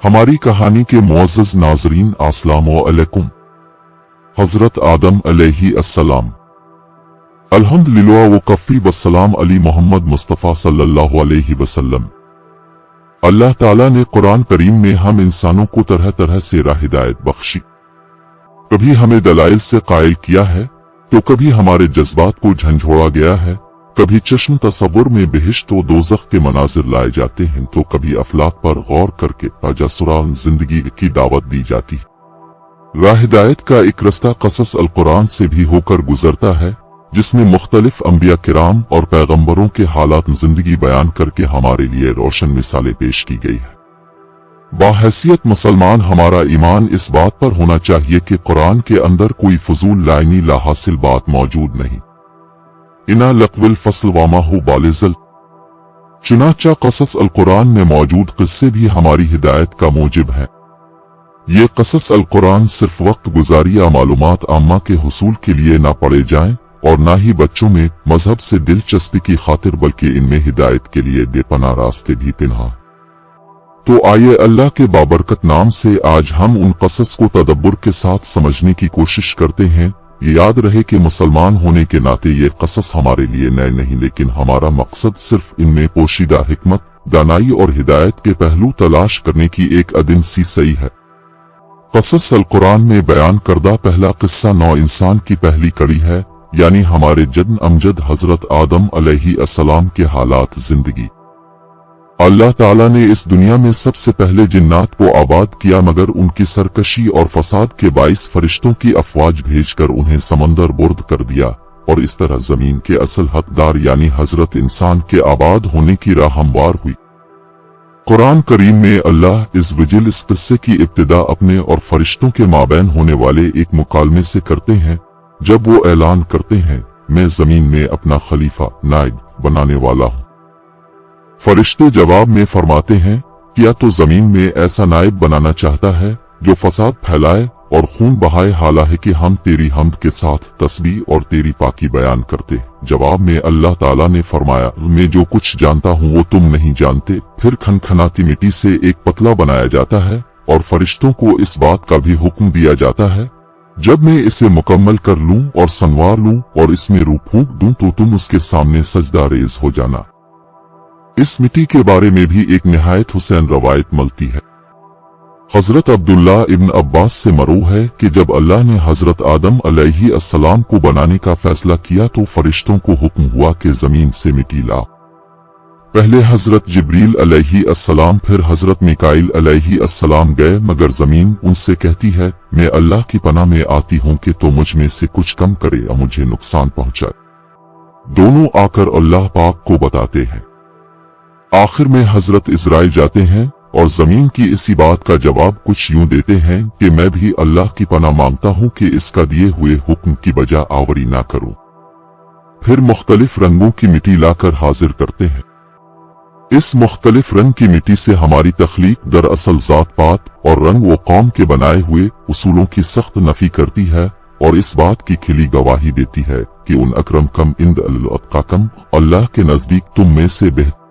हमारी कहानी के मुअज़्ज़ज़ नाज़रीन अस्सलामु अलैकुम। हज़रत आदम अलैहि अस्सलाम। अल्हम्दुलिल्लाह व कफ़ी वस्सलाम अली मोहम्मद मुस्तफ़ा सल्लल्लाहु अलैहि वसल्लम। अल्लाह ताला ने कुरान करीम में हम इंसानों को तरह तरह से राह हिदायत बख्शी। कभी हमें दलाइल से कायल किया है तो कभी हमारे जज्बात को झंझोड़ा गया है, कभी चश्म तसव्वुर में बेहिश्त व दोज़ख के मनाजिर लाए जाते हैं तो कभी अफलाक पर गौर करके ताजस्सुरान जिंदगी की दावत दी जाती है। राह हिदायत का एक रास्ता क़सस अल कुरान से भी होकर गुजरता है, जिसमें मुख्तलिफ अंबिया किराम और पैगंबरों के हालात जिंदगी बयान करके हमारे लिए रोशन मिसालें पेश की गई है। बाहैसियत मुसलमान हमारा ईमान इस बात पर होना चाहिए कि कुरान के अंदर कोई फजूल लाइनी ला हासिल बात मौजूद नहीं। इना लक़विल फ़स्ल वामाहु बालिज़ल। चुनांचा क़सस अल कुरान में मौजूद किस्से भी हमारी हिदायत का मूजिब है। ये क़सस अल कुरान सिर्फ वक्त गुजारी या मालूमात आम्मा के हुसूल के लिए ना पढ़े जाएं और ना ही बच्चों में मजहब से दिलचस्पी की खातिर, बल्कि इनमें हिदायत के लिए बेपनाह रास्ते भी पिन्हा। तो आइए अल्लाह के बाबरकत नाम से आज हम उन क़सस को तदब्बुर के साथ समझने की कोशिश करते हैं। ये याद रहे कि मुसलमान होने के नाते ये क़सस हमारे लिए नए नहीं, लेकिन हमारा मकसद सिर्फ इनमें पोशीदा हिकमत, दानाई और हिदायत के पहलू तलाश करने की एक अदम सी सही है। क़सस अल कुरान में बयान करदा पहला किस्सा नौ इंसान की पहली कड़ी है, यानी हमारे जद्द अमजद हजरत आदम अलैहि अस्सलाम के हालात जिंदगी। अल्लाह ताला ने इस दुनिया में सबसे पहले जिन्नात को आबाद किया, मगर उनकी सरकशी और फसाद के बाइस फरिश्तों की अफवाज भेजकर उन्हें समंदर बुर्द कर दिया और इस तरह जमीन के असल हकदार यानी हजरत इंसान के आबाद होने की राह हमवार हुई। कुरान करीम में अल्लाह इस किस्से की इब्तिदा अपने और फरिश्तों के माबैन होने वाले एक मुकालमे से करते हैं, जब वो ऐलान करते हैं, मैं जमीन में अपना खलीफा नाइब बनाने वाला हूँ। फरिश्ते जवाब में फरमाते हैं, क्या तो जमीन में ऐसा नाइब बनाना चाहता है जो फसाद फैलाए और खून बहाए, हालांकि हम तेरी हम्द के साथ तस्बीह और तेरी पाकी बयान करते। जवाब में अल्लाह ताला ने फरमाया, मैं जो कुछ जानता हूँ वो तुम नहीं जानते। फिर खनखनाती मिट्टी से एक पतला बनाया जाता है और फरिश्तों को इस बात का भी हुक्म दिया जाता है, जब मैं इसे मुकम्मल कर लूं और संवार लूं और इसमें रूह फूंक दूं तो तुम उसके सामने सजदा रेज़ हो जाना। इस मिट्टी के बारे में भी एक निहायत हुसैन रवायत मिलती है। हजरत अब्दुल्ला इब्न अब्बास से मरऊ है कि जब अल्लाह ने हजरत आदम अलैहि अस्सलाम को बनाने का फैसला किया तो फरिश्तों को हुक्म हुआ कि जमीन से मिट्टी ला। पहले हजरत जिब्रील अलैहि अस्सलाम फिर हजरत मिकाईल अलैहि अस्सलाम गए, मगर जमीन उनसे कहती है, मैं अल्लाह की पनाह में आती हूँ कि तो मुझ में से कुछ कम करे या मुझे नुकसान पहुंचाए। दोनों आकर अल्लाह पाक को बताते हैं। आखिर में हजरत इजराइल जाते हैं और जमीन की इसी बात का जवाब कुछ यूं देते हैं कि मैं भी अल्लाह की पनाह मांगता हूं कि इसका दिए हुए हुक्म की बजा आवरी ना करूं। फिर मुख्तलिफ रंगों की मिट्टी लाकर हाजिर करते हैं। इस मुख्तलिफ रंग की मिट्टी से हमारी तख्लीक दरअसल जात पात और रंग व कौम के बनाए हुए उसूलों की सख्त नफी करती है और इस बात की खिली गवाही देती है कि उन अकरम कम इंद अल्लाह अल्लाह के नजदीक तुम में से बेहतर।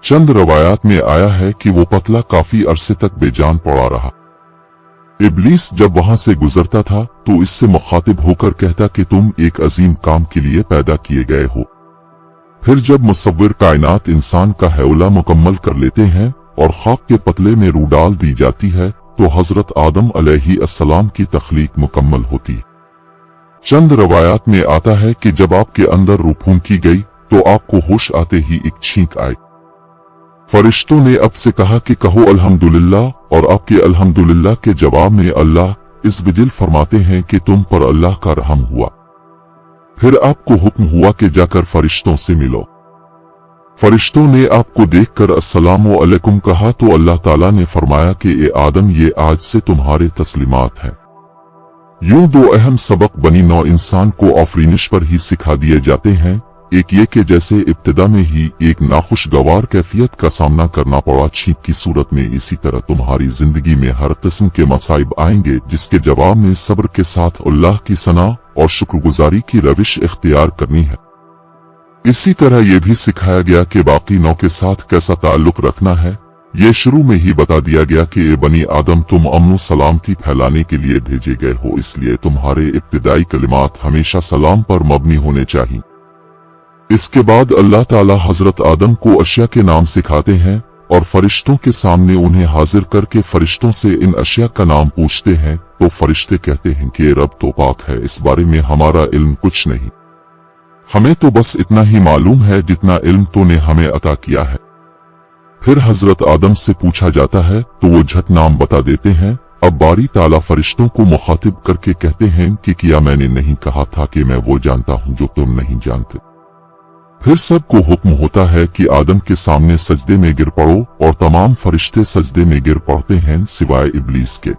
चंद रवायात में आया है कि वो पतला काफी अरसे तक बेजान पड़ा रहा। इब्लीस जब वहां से गुजरता था तो इससे मुखातिब होकर कहता कि तुम एक अजीम काम के लिए पैदा किए गए हो। फिर जब मुसव्विर कायनात इंसान का हैउला मुकम्मल कर लेते हैं और खाक के पतले में रूह डाल दी जाती है तो हजरत आदम अलैहि अस्सलाम की तख्लीक मुकम्मल होती है। चंद रवायात में आता है कि जब आपके अंदर रूह फूंकी गई तो आपको होश आते ही एक छींक आई। फरिश्तों ने अब से कहा कि कहो अल्हम्दुलिल्लाह, और आपके अल्हम्दुलिल्लाह के जवाब में अल्लाह इस बिजिल फरमाते हैं कि तुम पर अल्लाह का रहम हुआ। फिर आपको हुक्म हुआ कि जाकर फरिश्तों से मिलो। फरिश्तों ने आपको देखकर अस्सलामु अलैकुम कहा तो अल्लाह ताला ने फरमाया कि ए आदम, ये आज से तुम्हारे तस्लीमात हैं। यूं दो अहम सबक बनी नौ इंसान को आफरीनिश पर ही सिखा दिए जाते हैं। एक ये कि जैसे इब्तिदा में ही एक नाखुशगवार कैफियत का सामना करना पड़ा छींक की सूरत में, इसी तरह तुम्हारी जिंदगी में हर किस्म के मसाइब आएंगे, जिसके जवाब में सब्र के साथ अल्लाह की सना और शुक्रगुजारी की रविश इख्तियार करनी है। इसी तरह यह भी सिखाया गया कि बाकी नौ के साथ कैसा ताल्लुक रखना है, ये शुरू में ही बता दिया गया कि ए बनी आदम तुम अमन सलामती फैलाने के लिए भेजे गए हो, इसलिए तुम्हारे इब्तिदाई कलिमात हमेशा सलाम पर मबनी होने चाहिए। इसके बाद अल्लाह ताला हजरत आदम को अशिया के नाम सिखाते हैं और फरिश्तों के सामने उन्हें हाजिर करके फरिश्तों से इन अशिया का नाम पूछते हैं, तो फरिश्ते कहते हैं कि रब तो पाक है, इस बारे में हमारा इल्म कुछ नहीं, हमें तो बस इतना ही मालूम है जितना इल्म तूने हमें अता किया है। फिर हजरत आदम से पूछा जाता है तो वो झट नाम बता देते हैं। अब बारी ताला फरिश्तों को मुखातिब करके कहते हैं कि क्या मैंने नहीं कहा था कि मैं वो जानता हूं जो तुम नहीं जानते। फिर सबको हुक्म होता है कि आदम के सामने सजदे में गिर पड़ो और तमाम फरिश्ते सजदे में गिर पड़ते हैं सिवाय इब्लीस के।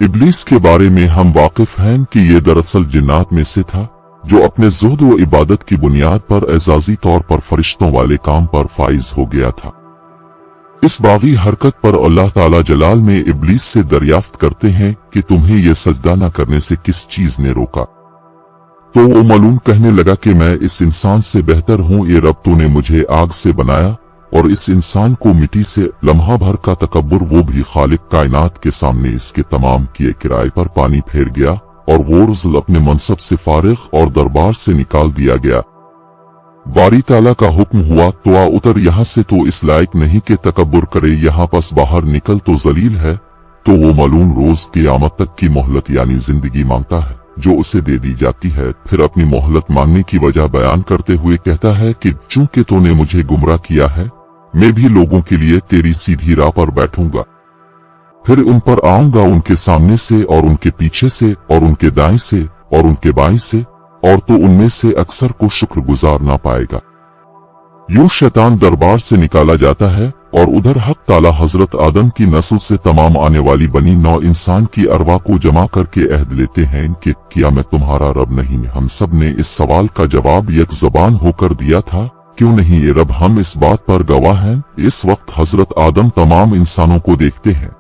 इब्लीस के बारे में हम वाकिफ हैं कि ये दरअसल जिन्नात में से था जो अपने ज़ुहद व इबादत की बुनियाद पर एजाजी तौर पर फरिश्तों वाले काम पर फाइज हो गया था। इस बागी हरकत पर अल्लाह ताला जलाल में इब्लीस से दरियाफ्त करते हैं कि तुम्हें यह सजदा न करने से किस चीज ने रोका। तो वो मलूम कहने लगा कि मैं इस इंसान से बेहतर हूँ, ये रब तूने मुझे आग से बनाया और इस इंसान को मिट्टी से। लम्हा भर का तकब्बुर, वो भी खालिक कायनात के सामने इसके तमाम किए किराए पर पानी फेर गया और वो रुज़ल अपने मनसब से फारिग और दरबार से निकाल दिया गया। बारी ताला का हुक्म हुआ तो आ उतर यहाँ से, तो इस लायक नहीं कि तकब्बुर करे, यहाँ पास बाहर निकल तो जलील है। तो वो मालूम रोज क़यामत तक की मोहलत यानी जिंदगी मांगता है जो उसे दे दी जाती है। फिर अपनी मोहलत मांगने की वजह बयान करते हुए कहता है कि चूंकि तूने मुझे गुमराह किया है, मैं भी लोगों के लिए तेरी सीधी राह पर बैठूंगा। फिर उन पर आऊंगा, उनके सामने से और उनके पीछे से और उनके दाएं से और उनके बाएं से, और तो उनमें से अक्सर को शुक्रगुजार ना पाएगा। यूं शैतान दरबार से निकाला जाता है और उधर हक ताला हजरत आदम की नस्ल से तमाम आने वाली बनी नौ इंसान की अरवा को जमा करके अहद लेते हैं कि क्या मैं तुम्हारा रब नहीं। हम सब ने इस सवाल का जवाब एक ज़बान होकर दिया था, क्यों नहीं ये रब, हम इस बात पर गवाह हैं। इस वक्त हजरत आदम तमाम इंसानों को देखते हैं।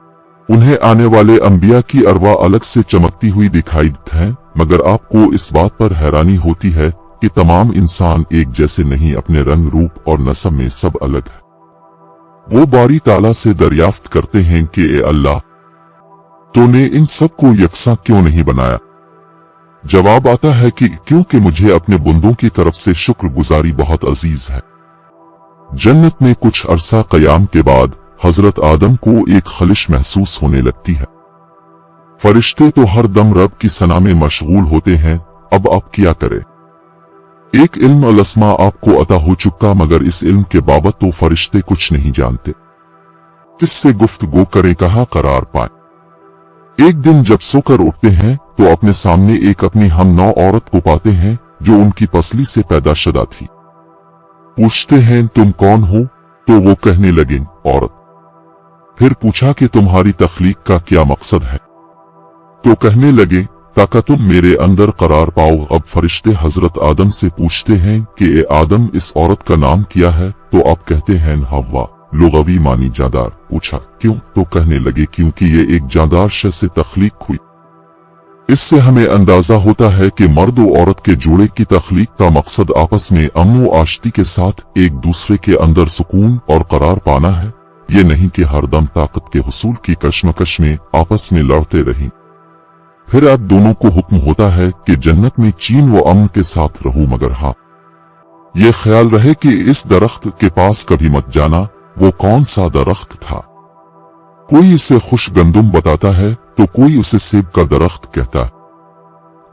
उन्हें आने वाले अंबिया की अरवा अलग से चमकती हुई दिखाई है, मगर आपको इस बात पर हैरानी होती है कि तमाम इंसान एक जैसे नहीं, अपने रंग रूप और नस्ब में सब अलग है। वो बारी ताला से दरियाफ्त करते हैं कि ए अल्लाह, तूने इन सब को यकसा क्यों नहीं बनाया। जवाब आता है कि क्योंकि मुझे अपने बंदों की तरफ से शुक्रगुजारी बहुत अजीज है। जन्नत में कुछ अरसा क़याम के बाद हजरत आदम को एक खलिश महसूस होने लगती है। फरिश्ते तो हर दम रब की सना में मशगूल होते हैं। अब आप क्या करें। एक इल्म अलस्मा आपको अता हो चुका, मगर इस इल्म के बाबत तो फरिश्ते कुछ नहीं जानते। किससे गुफ्तगू करें, कहाँ करार पाए। एक दिन जब सोकर उठते हैं तो अपने सामने एक अपनी हम नौ औरत को पाते हैं जो उनकी पसली से पैदा शुदा थी। पूछते हैं तुम कौन हो, तो वो कहने लगे औरत। फिर पूछा कि तुम्हारी तख्लीक का क्या मकसद है, तो कहने लगे ताकि तुम मेरे अंदर करार पाओ। अब फरिश्ते हजरत आदम से पूछते हैं कि ए आदम, इस औरत का नाम क्या है, तो आप कहते हैं हव्वा, लुग़वी मानी जानदार। पूछा क्यों, तो कहने लगे क्योंकि ये एक जानदार शय से तख्लीक हुई। इससे हमें अंदाजा होता है कि मर्द और औरत के जोड़े की तख्लीक का मकसद आपस में अमन व आश्ती के साथ एक दूसरे के अंदर सुकून और करार पाना है, ये नहीं कि हरदम ताकत के हुसूल की कश्मकश में आपस में लड़ते रहें। फिर अब दोनों को हुक्म होता है कि जन्नत में चैन व अमन के साथ रहो, मगर हाँ ये ख्याल रहे कि इस दरख्त के पास कभी मत जाना। वो कौन सा दरख्त था। कोई इसे खुश गंदुम बताता है तो कोई उसे सेब का दरख्त कहता है।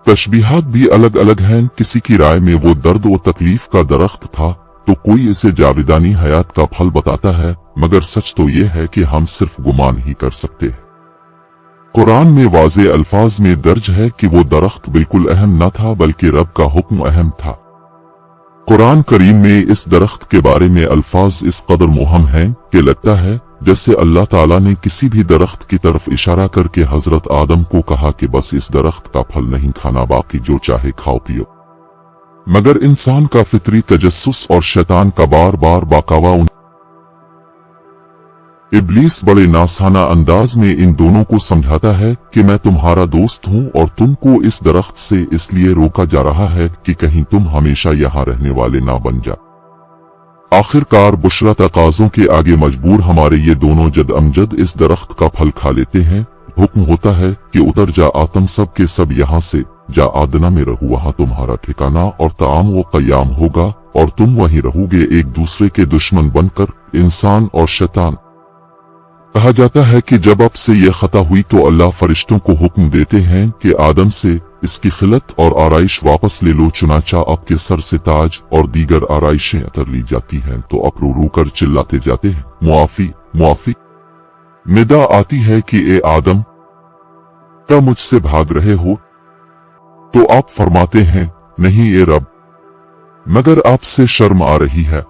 तशबीहात भी अलग अलग हैं। किसी की राय में वो दर्द व तकलीफ का दरख्त था, तो कोई इसे जावेदानी हयात का फल बताता है, मगर सच तो ये है कि हम सिर्फ गुमान ही कर सकते हैं। कुरान में वाज़े अल्फाज में दर्ज है कि वो दरख्त बिल्कुल अहम न था, बल्कि रब का हुक्म अहम था। कुरान करीम में इस दरख्त के बारे में अल्फाज इस कदर मुहम हैं कि लगता है जैसे अल्लाह ताला ने किसी भी दरख्त की तरफ इशारा करके हजरत आदम को कहा कि बस इस दरख्त का फल नहीं खाना, बाकी जो चाहे खाओ पियो। मगर इंसान का फितरी तजस्सुस और शैतान का बार बार बाकावा इब्लीस बड़े नासाना अंदाज में इन दोनों को समझाता है कि मैं तुम्हारा दोस्त हूँ और तुमको इस दरख्त से इसलिए रोका जा रहा है कि कहीं तुम हमेशा यहाँ रहने वाले ना बन जा। आखिरकार बुशरा तकाज़ों के आगे मजबूर हमारे ये दोनों जद अमजद इस दरख्त का फल खा लेते हैं। हुक्म होता है कि उतर जा आतम सब के सब यहाँ से, जा आदना में रहो, वहाँ तुम्हारा ठिकाना और ताम व क़याम होगा और तुम वहीं रहोगे एक दूसरे के दुश्मन बनकर, इंसान और शैतान। कहा जाता है कि जब अब से ये खता हुई तो अल्लाह फरिश्तों को हुक्म देते हैं कि आदम से इसकी खिलत और आराइश वापस ले लो, चुनाचा आपके सर से ताज और दीगर आराइशें उतर ली जाती हैं तो आप रो रो कर चिल्लाते जाते हैं, मुआफी मुआफी। निदा आती है कि ए आदम, क्या मुझसे भाग रहे हो? तो आप फरमाते हैं, नहीं ए रब, मगर आपसे शर्म आ रही है।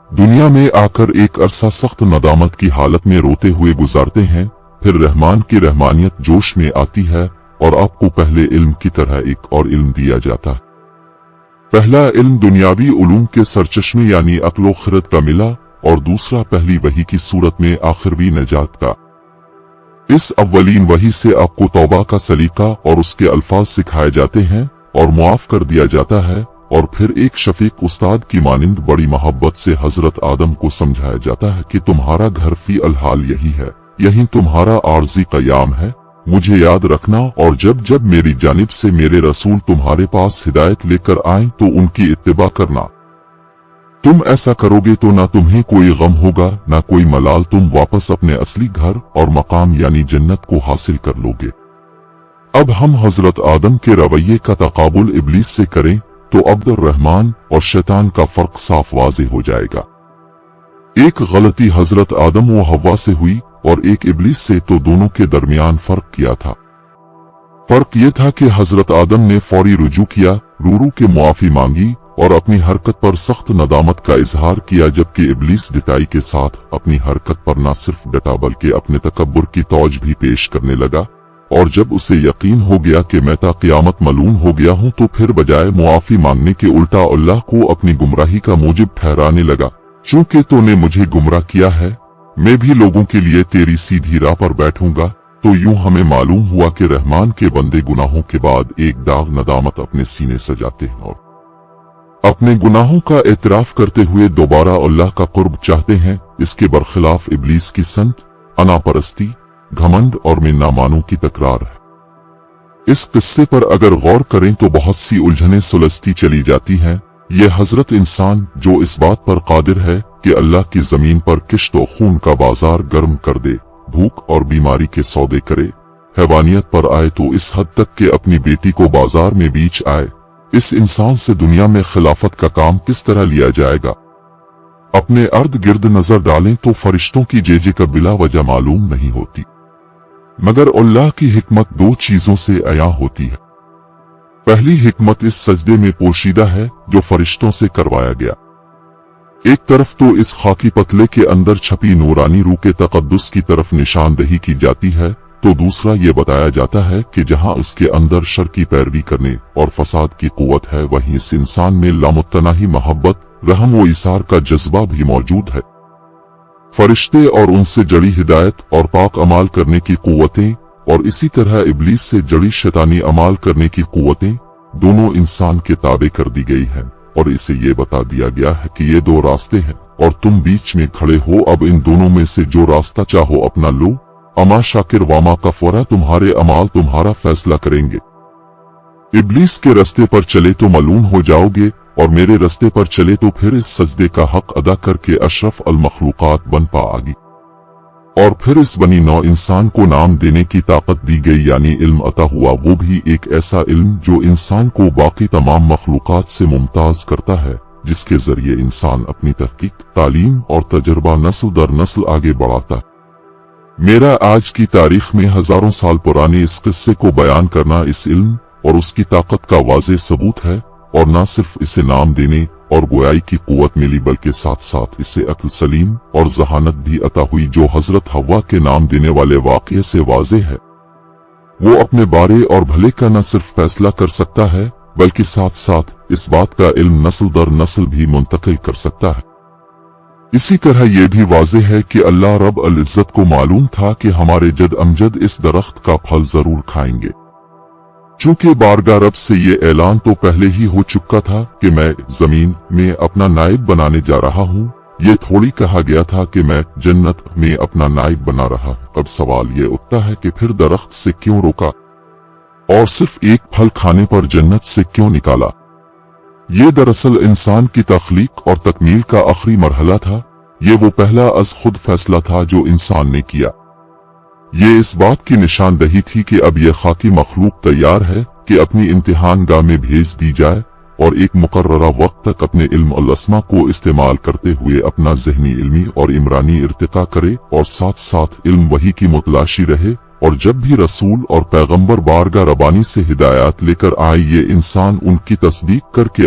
दुनिया में आकर एक अरसा सख्त नदामत की हालत में रोते हुए गुजारते हैं, फिर रहमान की रहमानियत जोश में आती है और आपको पहले इल्म की तरह एक और इल्म दिया जाता है। पहला इल्म दुनियावी उलूम के सरचश्मे यानी अक्ल व खिरत का मिला और दूसरा पहली वही की सूरत में आखिरवी नजात का। इस अव्वलीन वही से आपको तौबा का सलीका और उसके अल्फाज सिखाए जाते हैं और मुआफ कर दिया जाता है, और फिर एक शफीक उस्ताद की मानिंद बड़ी मोहब्बत से हजरत आदम को समझाया जाता है कि तुम्हारा घर फी अलहाल यही है, यही तुम्हारा आर्जी क़याम है। मुझे याद रखना और जब जब मेरी जानिब से मेरे रसूल तुम्हारे पास हिदायत लेकर आएं तो उनकी इत्तिबा करना। तुम ऐसा करोगे तो ना तुम्हें कोई गम होगा ना कोई मलाल, तुम वापस अपने असली घर और मकाम यानी जन्नत को हासिल कर लोगे। अब हम हजरत आदम के रवैये का तकाबुल इब्लीस से करें तो अब्दुर रहमान और शैतान का फर्क साफ वाज़े हो जाएगा। एक गलती हजरत आदम व हव्वा से हुई और एक इब्लीस से, तो दोनों के दरमियान फर्क किया था। फर्क ये था कि हजरत आदम ने फौरी रुजू किया, रूरू के मुआफी मांगी और अपनी हरकत पर सख्त नदामत का इजहार किया, जबकि इब्लीस डिटाई के साथ अपनी हरकत पर न सिर्फ डटा बल्कि अपने तकब्बुर की तौज भी पेश करने लगा। और जब उसे यकीन हो गया कि मैं ता क़यामत मलून हो गया हूं, तो फिर बजाय मुआफी मांगने के उल्टा अल्लाह को अपनी गुमराही का मूजिब ठहराने लगा। चूंकि तूने मुझे गुमराह किया है, मैं भी लोगों के लिए तेरी सीधी राह पर बैठूंगा। तो यूं हमें मालूम हुआ कि रहमान के बंदे गुनाहों के बाद एक दाग नदामत अपने सीने सजाते हैं और अपने गुनाहों का एतराफ करते हुए दोबारा अल्लाह का कुर्ब चाहते हैं। इसके बरखिलाफ इब्लीस की संत, अनापरस्ती, घमंड और मिन्नामानों की तकरार है। इस किस्से पर अगर गौर करें तो बहुत सी उलझनें सुलझती चली जाती हैं। ये हजरत इंसान जो इस बात पर कादिर है कि अल्लाह की जमीन पर किश्त व खून का बाजार गर्म कर दे, भूख और बीमारी के सौदे करे, हैवानियत पर आए तो इस हद तक कि अपनी बेटी को बाजार में बेच आए, इस इंसान से दुनिया में खिलाफत का काम किस तरह लिया जाएगा? अपने अर्द गिर्द नजर डालें तो फरिश्तों की जेजे का बिला वजह मालूम नहीं होती, मगर अल्लाह की हिकमत दो चीजों से अया होती है। पहली हिकमत इस सजदे में पोशीदा है जो फरिश्तों से करवाया गया। एक तरफ तो इस खाकी पतले के अंदर छपी नूरानी रूह के तकद्दुस की तरफ निशानदही की जाती है, तो दूसरा ये बताया जाता है कि जहां उसके अंदर शर की पैरवी करने और फसाद की कुव्वत है, वहीं इस इंसान में लामुत्तनाही मोहब्बत, रहम व इसार का जज्बा भी मौजूद है। फरिश्ते और उनसे जड़ी हिदायत और पाक अमाल करने की कुव्वतें और इसी तरह इब्लीस से जड़ी शैतानी अमाल करने की कुव्वतें दोनों इंसान के ताबे कर दी गई हैं और इसे ये बता दिया गया है कि ये दो रास्ते हैं और तुम बीच में खड़े हो। अब इन दोनों में से जो रास्ता चाहो अपना लो। अमा शाकिर वामा कफरा, तुम्हारे अमाल तुम्हारा फैसला करेंगे। इब्लीस के रास्ते पर चले तो मलून हो जाओगे और मेरे रास्ते पर चले तो फिर इस सजदे का हक अदा करके अशरफ अल मखलूकात बन पाओगी। और फिर इस बनी नौ इंसान को नाम देने की ताकत दी गई, यानी इल्म अता हुआ, वो भी एक ऐसा इल्म जो इंसान को बाकी तमाम मखलूकात से मुमताज करता है, जिसके जरिए इंसान अपनी तहकीक, तालीम और तजर्बा नस्ल दर नस्ल आगे बढ़ाता है। मेरा आज की तारीख में हजारों साल पुराने इस किस्से को बयान करना इस इल्म और उसकी ताकत का वाज़े सबूत है, और न सिर्फ इसे नाम देने और गोयाई की कुव्वत मिली बल्कि साथ साथ इससे अक्ल सलीम और जहानत भी अता हुई, जो हजरत हव्वा के नाम देने वाले वाक़ये से वाज़े है। वो अपने बारे और भले का न सिर्फ फैसला कर सकता है बल्कि साथ साथ इस बात का इल्म नस्ल दर नस्ल भी मुंतकिल कर सकता है। इसी तरह यह भी वाज़े है कि अल्लाह रब अल इज़्ज़त को मालूम था कि हमारे जद अमजद इस दरख्त का फल जरूर खाएंगे, चूंकि बारगाह रब से ये ऐलान तो पहले ही हो चुका था कि मैं जमीन में अपना नायब बनाने जा रहा हूँ, ये थोड़ी कहा गया था कि मैं जन्नत में अपना नायब बना रहा। अब सवाल ये उठता है कि फिर दरख्त से क्यों रोका और सिर्फ एक फल खाने पर जन्नत से क्यों निकाला? ये दरअसल इंसान की तख्लीक और तकमील का आखिरी मरहला था। ये वो पहला अज खुद फैसला था जो इंसान ने किया। ये इस बात की निशानदही थी कि अब यह खाकी मखलूक तैयार है कि अपनी इम्तिहान गाह में भेज दी जाए और एक मुकर्ररा वक्त तक अपने इल्म और लस्मा को इस्तेमाल करते हुए अपना ज़हनी, इल्मी और इमरानी इर्तिका करे और साथ साथ इल्म वही की मुतलाशी रहे। और जब भी रसूल और पैगंबर बारगाह रबानी से हिदायत लेकर आए, ये इंसान उनकी तस्दीक करके